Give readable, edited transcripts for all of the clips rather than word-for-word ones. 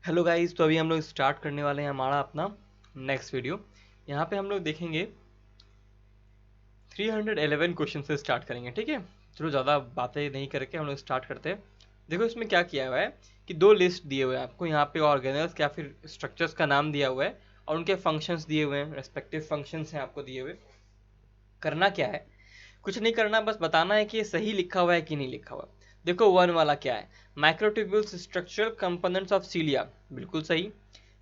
Hello guys, तो अभी हम लोग स्टार्ट करने वाले हैं हमारा अपना नेक्स्ट वीडियो। यहाँ पे हम लोग देखेंगे 311 क्वेश्चन से स्टार्ट करेंगे, ठीक है। चलो ज़्यादा बातें नहीं करके हम लोग स्टार्ट करते हैं। देखो इसमें क्या किया हुआ है कि दो लिस्ट दिए हुए हैं आपको, यहाँ पे ऑर्गेनल्स या फिर स्ट्रक्चर्स का नाम दिया हुआ है और उनके फंक्शंस दिए हुए हैं, रेस्पेक्टिव फंक्शंस हैं आपको दिए हुए। करना क्या है, कुछ नहीं करना, बस बताना है कि ये सही लिखा हुआ है कि नहीं लिखा हुआ। देखो वन वाला क्या है, माइक्रोट्यूब्यूल्स स्ट्रक्चरल कंपोनेंट्स ऑफ सीलिया, बिल्कुल सही।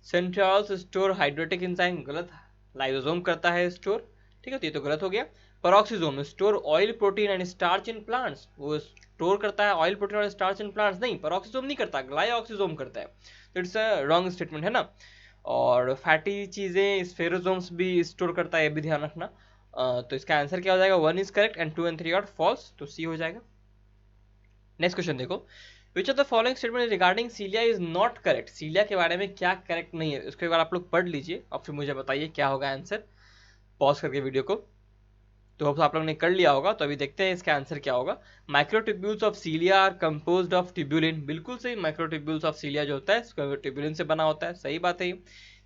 सेंट्रियोल्स स्टोर हाइड्रोटिक एंजाइम, गलत। लाइसोसोम करता है स्टोर, ठीक है, तो ये तो गलत हो गया। Peroxisome store oil protein and starch in plants, वो स्टोर करता है ऑयल प्रोटीन और स्टार्च इन प्लांट्स, नहीं, पेरोक्सिसोम नहीं करता, ग्लाइऑक्सिसोम करता है, तो इट्स अ रॉन्ग स्टेटमेंट है ना। और फैटी चीजें स्फेरोसोम्स भी स्टोर करता है, ये भी ध्यान रखना। तो इसका आंसर क्या हो जाएगा, 1 is correct and 2 and 3 are false, तो सी हो जाएगा। नेक्स्ट क्वेश्चन देखो, which of the following statement regarding cilia is not correct, cilia के बारे में क्या करेक्ट नहीं है, उसके बाद आप लोग पढ़ लीजिए और फिर मुझे बताइए क्या होगा आंसर, पॉज करके वीडियो को। तो अब आप लोग ने कर लिया होगा, तो अभी देखते हैं इसका आंसर क्या होगा। Microtubules of cilia are composed of tubulin, बिल्कुल सही, माइक्रोट्यूब्यूल्स ऑफ सीलिया जो होता है ट्यूबुलिन से बना होता है, सही बात है।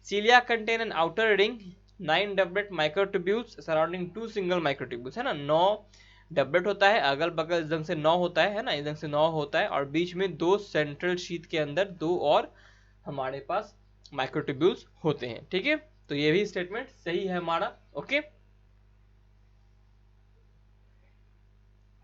Cilia contain an outer ring 9 doublet microtubules surrounding 2 single microtubules, है ना, 9 डबलेट होता है, अगल बगल इस ढंग से 9 होता है ना, इस ढंग से 9 होता है, और बीच में 2 सेंट्रल शीथ के अंदर 2 और हमारे पास माइक्रोट्यूब्यूल्स होते हैं, ठीक है। तो ये भी स्टेटमेंट सही है हमारा, ओके,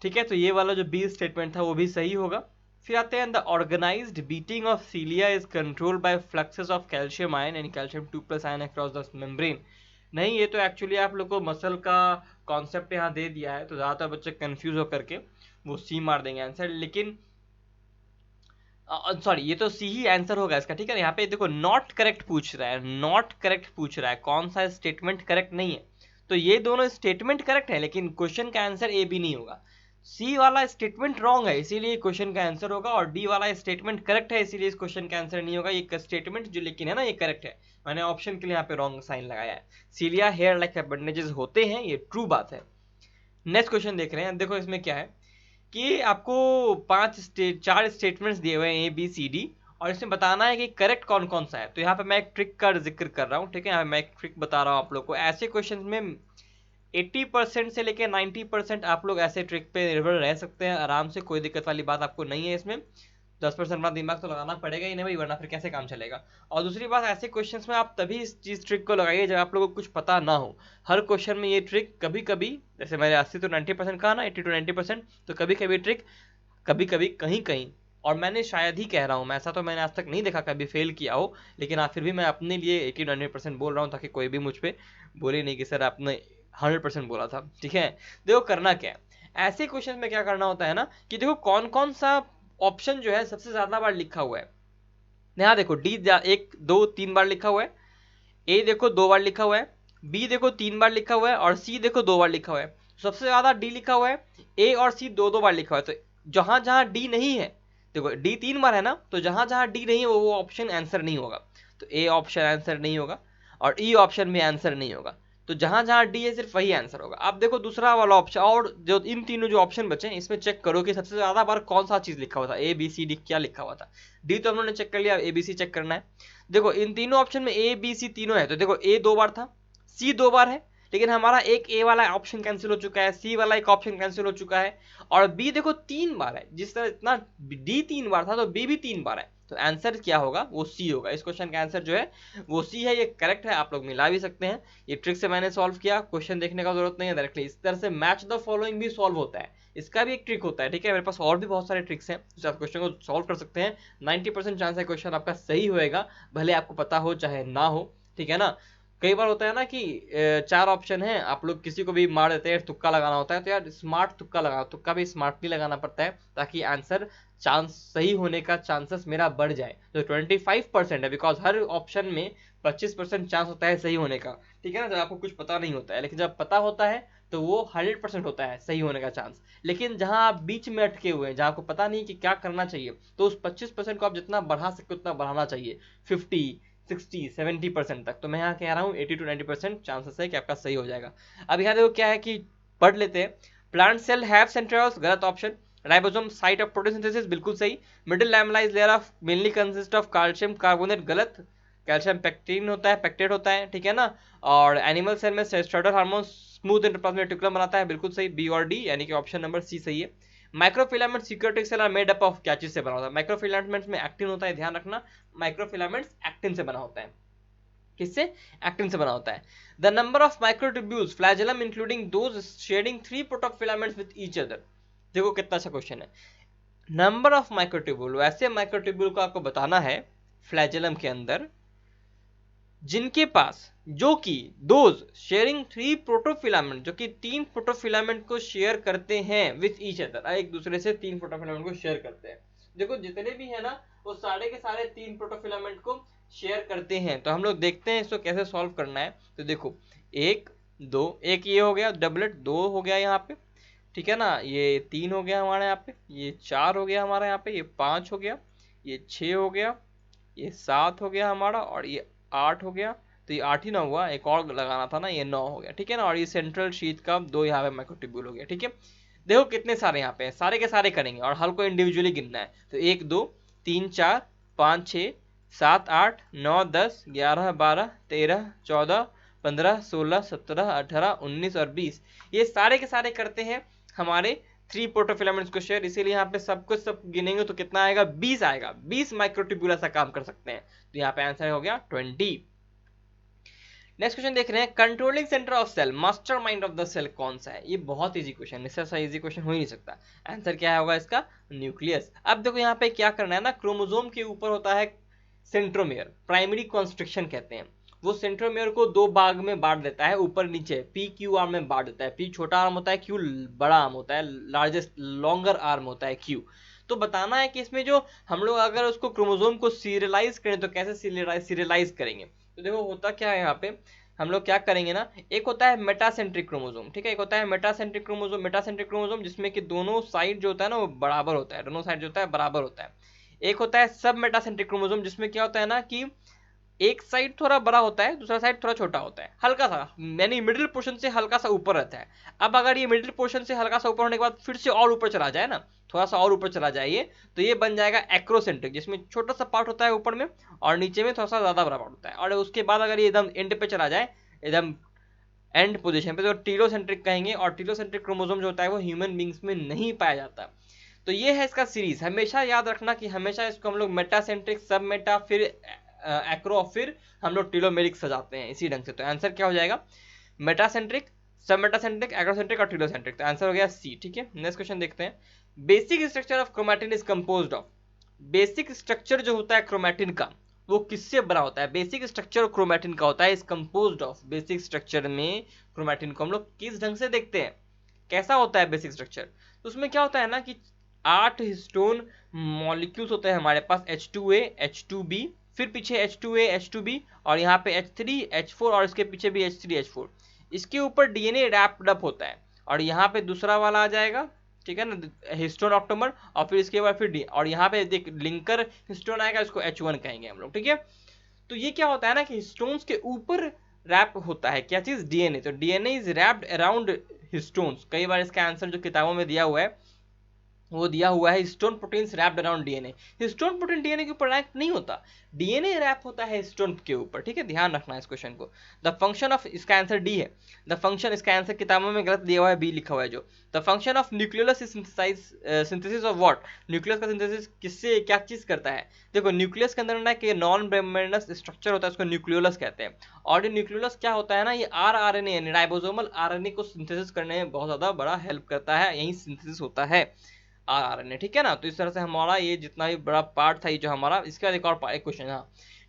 ठीक है। तो ये वाला जो बी स्टेटमेंट था वो भी सही होगा। फिर आते हैं, the organised beating of cilia is controlled by fluxes of calcium ion and calcium 2+ ion across the membrane, नहीं, ये तो एक्चुअली आप लोग को मसल का कॉन्सेप्ट यहाँ दे दिया है, तो ज़्यादातर बच्चे कंफ्यूज होकर के वो सी मार देंगे आंसर, लेकिन सॉरी, ये तो सी ही आंसर होगा इसका, ठीक है। यहाँ पे देखो नॉट करेक्ट पूछ रहा है, नॉट करेक्ट पूछ रहा है, कौन सा स्टेटमेंट करेक्ट नहीं है, तो ये दोनों स्टेटमेंट करेक्ट है, लेकिन क्वेश्चन का आंसर ए भी नहीं होगा। सी वाला स्टेटमेंट रॉन्ग है, इसीलिए क्वेश्चन का आंसर होगा, और डी वाला स्टेटमेंट करेक्ट है, इसीलिए इस क्वेश्चन का आंसर नहीं होगा। ये स्टेटमेंट जो लेकिन है ना, ये करेक्ट है, मैंने ऑप्शन के लिए यहाँ पे रॉन्ग साइन लगाया है। सीलिया हेयर लाइक अपेंडेजेस होते हैं, ये ट्रू बात है। नेक्स्ट क्वेश्चन देख रहे हैं, देखो इसमें क्या है कि आपको 4 स्टेटमेंट्स दिए हुए हैं ए बी सी डी, और इसमें बताना है कि करेक्ट कौन कौन सा है। तो यहाँ पे मैं एक ट्रिक का जिक्र कर रहा हूँ, ठीक है, यहाँ पे मैं एक ट्रिक बता रहा हूँ आप लोग को। ऐसे क्वेश्चन में 80% से लेकर 90% आप लोग ऐसे ट्रिक पे निर्भर रह सकते हैं आराम से, कोई दिक्कत वाली बात आपको नहीं है इसमें। 10% अपना दिमाग तो लगाना पड़ेगा ही नहीं भाई, वरना फिर कैसे काम चलेगा। और दूसरी बात, ऐसे क्वेश्चंस में आप तभी इस चीज ट्रिक को लगाइए जब आप लोगों को कुछ पता ना हो। हर क्वेश्चन में ये ट्रिक कभी कभी, जैसे मैंने 80 to 90% कहा ना, 80 to 90%, तो कभी कभी ट्रिक, कभी कभी कहीं कहीं, और मैंने शायद ही कह रहा हूँ, मैं ऐसा तो मैंने आज तक नहीं देखा कभी फेल किया हो, लेकिन फिर भी मैं अपने लिए 80-90% बोल रहा हूँ, ताकि कोई भी मुझ पर बोले नहीं कि सर आपने 100% बोला था, ठीक है। देखो करना क्या है, ऐसे क्वेश्चन में क्या करना होता है ना, कि देखो कौन कौन सा ऑप्शन जो है सबसे ज्यादा बार लिखा हुआ है। यहाँ देखो डी 1 2 3 बार लिखा हुआ है, ए देखो 2 बार लिखा हुआ है, बी देखो 3 बार लिखा हुआ है, और सी देखो 2 बार लिखा हुआ है। सबसे ज्यादा डी लिखा हुआ है, ए और सी 2 2 बार लिखा हुआ है, तो जहां जहां डी नहीं है, देखो डी 3 बार है ना, तो जहां जहां डी नहीं है वो ऑप्शन आंसर नहीं होगा, तो ए ऑप्शन आंसर नहीं होगा, और ई ऑप्शन में आंसर नहीं होगा, तो जहां जहां डी है सिर्फ वही आंसर होगा। अब देखो दूसरा वाला ऑप्शन, और जो इन तीनों जो ऑप्शन बचे इसमें चेक करो कि सबसे ज्यादा बार कौन सा चीज लिखा हुआ था, ए बी सी डी क्या लिखा हुआ था। डी तो हम लोगों ने चेक कर लिया, ए बी सी चेक करना है। देखो इन तीनों ऑप्शन में ए बी सी तीनों है, तो देखो ए 2 बार था, सी 2 बार है, लेकिन हमारा एक ए वाला ऑप्शन कैंसिल हो चुका है, सी वाला एक ऑप्शन कैंसिल हो चुका है, और बी देखो 3 बार है, जिस तरह इतना डी 3 बार था तो बी भी 3 बार है, तो आंसर क्या होगा, वो सी होगा। इस क्वेश्चन का आंसर जो है वो सी है, ये करेक्ट है, आप लोग मिला भी सकते हैं। ये ट्रिक से मैंने सॉल्व किया, क्वेश्चन देखने का जरूरत नहीं है डायरेक्टली, इस तरह से मैच द फॉलोइंग भी सॉल्व होता है, इसका भी एक ट्रिक होता है, ठीक है। मेरे पास और भी बहुत सारे ट्रिक्स हैं जिससे आप क्वेश्चन को सॉल्व कर सकते हैं। 90% चांस है क्वेश्चन आपका सही होएगा, भले आपको पता हो चाहे ना हो, ठीक है ना। कई बार होता है ना कि 4 ऑप्शन है, आप लोग किसी को भी मार देते हैं, तुक्का लगाना होता है, तो यार स्मार्ट तुक्का लगाओ, तुक्का भी स्मार्टली लगाना पड़ता है, ताकि आंसर चांस सही होने का चांसेस मेरा बढ़ जाए। तो 25% है, बिकॉज हर ऑप्शन में 25% चांस होता है सही होने का, ठीक है ना, जब आपको कुछ पता नहीं होता है, लेकिन जब पता होता है तो वो 100% होता है सही होने का चांस। लेकिन जहां आप बीच में अटके हुए हैं, जहां आपको पता नहीं कि क्या करना चाहिए, तो उस 25% को आप जितना बढ़ा सकते हो उतना बढ़ाना चाहिए, 50 60 70% तक। तो मैं यहाँ कह रहा हूँ 80 to 90% चांसेस है कि आपका सही हो जाएगा। अब यहाँ देखो क्या है कि पढ़ लेते हैं, प्लांट सेल हैव सेंट्रियोल्स, गलत option. Ribosome site of protein synthesis, बिल्कुल सही। Middle lamellae layer of mainly consist of calcium carbonate, गलत। कैल्शियम पेक्टिन होता है, पेक्टेट होता है, ठीक है ना। और एनिमल सेल में स्ट्रेटल हार्मोन स्मूथ एंडोप्लाज्मिक रेटिकुलम बनाता है, बिल्कुल सही, बी और डी, यानी कि ऑप्शन नंबर सी सही है। Microfilament eukaryotic cell are made up of क्या चीज से बना होता है? माइक्रोफिलामेंट्स में एक्टिन होता है, ध्यान रखना, माइक्रोफिलामेंट्स एक्टिन से बना होता है। किससे? एक्टिन से बना होता है। The number of microtubules flagellum including those sharing 3 protofilaments with each other. देखो कितना अच्छा क्वेश्चन है। नंबर ऑफ माइक्रोट्यूब्यूल, वैसे माइक्रोट्यूब्यूल को आपको बताना है फ्लैजेलम के अंदर जिनके पास, जो कि दोज शेयरिंग 3 प्रोटोफिलामेंट, जो कि 3 प्रोटोफिलामेंट को शेयर करते हैं विथ ईच अदर, एक दूसरे से 3 प्रोटोफिलामेंट को शेयर करते हैं। देखो जितने भी है ना वो सारे के सारे 3 प्रोटोफिलामेंट को शेयर करते हैं। तो हम लोग देखते हैं इसको कैसे सॉल्व करना है। तो देखो 1 2, एक ये हो गया डबलेट, 2 हो गया यहाँ पे, ठीक है ना, ये 3 हो गया हमारे यहाँ पे, ये 4 हो गया हमारा यहाँ पे, ये 5 हो गया, ये 6 हो गया, ये 7 हो गया हमारा, और ये 8 हो गया। तो ये 8 ही ना हुआ, एक और लगाना था ना, ये 9 हो गया, ठीक है ना। और ये सेंट्रल शीथ का 2 यहाँ पे माइक्रोट्यूब्यूल हो गया, ठीक है। देखो कितने सारे यहाँ पे हैं, सारे के सारे करेंगे और हल को इंडिविजुअली गिनना है। तो 1 2 3 4 5 6 7 8 9 10 11 12 13 14 15 16 17 18 19 और 20, ये सारे के सारे करते हैं हमारे 3 प्रोटोफिलामेंट्स को शेयर, इसीलिए यहाँ पे सब कुछ सब गिनेंगे तो कितना आएगा? 20 आएगा। 20 माइक्रोट्यूब्यूल ऐसा काम कर सकते हैं। तो यहाँ पे आंसर हो गया 20। नेक्स्ट क्वेश्चन देख रहे हैं, controlling centre of cell, master mind of the cell कौन सा है? ये बहुत इजी क्वेश्चन, इससे ऐसा इजी क्वेश्चन हो ही नहीं सकता। आंसर क्या होगा इसका? न्यूक्लियस। अब देखो यहाँ पे क्या करना है ना, क्रोमोसोम के ऊपर होता है सेंट्रोमियर, प्राइमरी कॉन्स्ट्रिक्शन कहते हैं। वो सेंट्रोमियर को 2 भाग में बांट देता है, ऊपर नीचे, पी क्यू आर्म में बांट देता है। पी छोटा आर्म होता है, क्यू बड़ा आर्म होता है, लार्जेस्ट लॉन्गर आर्म होता है क्यू। तो बताना है कि इसमें जो हम लोग अगर उसको क्रोमोसोम को सीरियलाइज करें तो कैसे सीरियलाइज करेंगे। तो देखो होता क्या है यहाँ पे, हम लोग क्या करेंगे ना, एक होता है मेटासेंट्रिक क्रोमोसोम, ठीक है, एक होता है मेटासेंट्रिक क्रोमोसोम जिसमें कि दोनों साइड जो होता है ना वो बराबर होता है, दोनों साइड जो होता है बराबर होता है। एक होता है सब मेटासेंट्रिक क्रोमोसोम जिसमें क्या होता है ना कि एक साइड थोड़ा बड़ा होता है, दूसरा साइड थोड़ा छोटा होता है, हल्का सा, यानी मिडिल पोर्शन से हल्का सा ऊपर रहता है। अब अगर ये मिडिल पोर्शन से हल्का सा ऊपर होने के बाद फिर से और ऊपर चला जाए ना, थोड़ा सा और ऊपर चला जाए ये, तो ये बन जाएगा एक्रोसेंट्रिक, जिसमें छोटा सा पार्ट होता है ऊपर में और नीचे में थोड़ा सा ज्यादा बड़ा पार्ट होता है। और उसके बाद अगर ये एकदम एंड पे चला जाए, एकदम एंड पोजीशन पे, तो टीलोसेंट्रिक कहेंगे। और टीलोसेंट्रिक क्रोमोसोम जो होता है वो ह्यूमन बींग्स में नहीं पाया जाता। तो ये है इसका सीरीज, हमेशा याद रखना कि हमेशा इसको हम लोग मेटासेंट्रिक, सब मेटा, फिर एक्रो, फिर हम लोग टीलोमेरिक सजाते हैं इसी ढंग से। तो आंसर क्या हो जाएगा? मेटासेंट्रिक, सब मेटासेंट्रिक, एक्रोसेंट्रिक और टीलोसेंट्रिक। तो आंसर हो गया सी, ठीक है। नेक्स्ट क्वेश्चन देखते हैं, basic structure of chromatin is composed of. Basic structure जो होता है क्रोमैटिन का वो किससे बना होता है? बेसिक स्ट्रक्चर क्रोमैटिन का होता है is composed of. Basic structure में क्रोमैटिन को हम लोग किस ढंग से देखते हैं, कैसा होता है बेसिक स्ट्रक्चर? तो उसमें क्या होता है ना कि 8 हिस्टोन मॉलिक्यूल्स होते हैं हमारे पास, H2A H2B, फिर पीछे H2A H2B, और यहाँ पे H3 H4, और इसके पीछे भी H3 H4। इसके ऊपर डीएनए रैप्ड अप होता है, और यहाँ पे दूसरा वाला आ जाएगा, ठीक है ना, हिस्टोन ऑक्टोमर, और फिर इसके बाद फिर डी, और यहाँ पे देख लिंकर हिस्टोन आएगा, इसको H1 कहेंगे हम लोग, ठीक है। तो ये क्या होता है ना कि हिस्टोन्स के ऊपर रैप होता है क्या चीज? डीएनए। तो DNA is wrapped around histones. कई बार इसका आंसर जो किताबों में दिया हुआ है वो दिया हुआ है histone proteins wrapped around DNA. Histone protein DNA के ऊपर रैप नहीं होता, डीएनए रैप होता है हिस्टोन के ऊपर, ठीक है, ध्यान रखना इस क्वेश्चन को। द फंक्शन ऑफ, इसका आंसर डी है, द फंक्शन, इसका आंसर किताबों में गलत दिया हुआ है, बी लिखा हुआ है जो। The function of nucleus is synthesis of what? Nucleus का सिंथेसिस किससे, क्या चीज करता है? देखो न्यूक्लियस के अंदर ना कि नॉन मेम्ब्रेनस स्ट्रक्चर होता है, उसको न्यूक्लियोलस कहते हैं। और ये न्यूक्लियोलस क्या होता है ना, ये आरएनए यानी राइबोसोमल आरएनए को सिंथेसिस करने में बहुत ज्यादा बड़ा हेल्प करता है, यही सिंथेसिस होता है आरएनए, ठीक है ना। तो इस तरह से हमारा ये जितना भी बड़ा पार्ट था ये जो हमारा, इसका एक और एक क्वेश्चन है,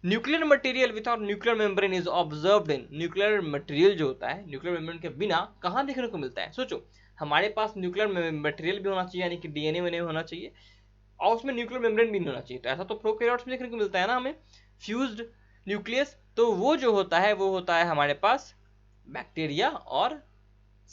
nuclear material without nuclear membrane is observed in. Nuclear material जो होता है न्यूक्लियर मेम्ब्रेन के बिना कहाँ देखने को मिलता है? सोचो, हमारे पास न्यूक्लियर मटेरियल भी होना चाहिए, यानी कि डीएनए में होना चाहिए, और उसमें न्यूक्लियर मेम्ब्रेन भी नहीं होना चाहिए। तो ऐसा तो प्रोकैरियोट्स में देखने को मिलता है ना हमें, फ्यूज्ड न्यूक्लियस। तो वो जो होता है वो होता है हमारे पास बैक्टीरिया और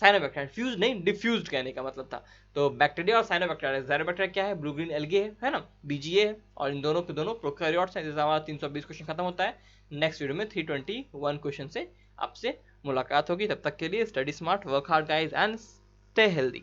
साइनोबैक्टीरिया। फ्यूज नहीं, डिफ्यूज्ड कहने का मतलब था। तो बैक्टीरिया और साइनोबैक्टीरिया, साइनोबैक्टीरिया क्या है? ब्लू ग्रीन एल्गे है ना, बीजीए है, और इन दोनों के दोनों प्रोकैरियोट्स हैं। जैसे हमारा 320 क्वेश्चन खत्म होता है, नेक्स्ट वीडियो में 321 क्वेश्चन से आपसे मुलाकात होगी। तब तक के लिए study smart, work hard guys and stay healthy.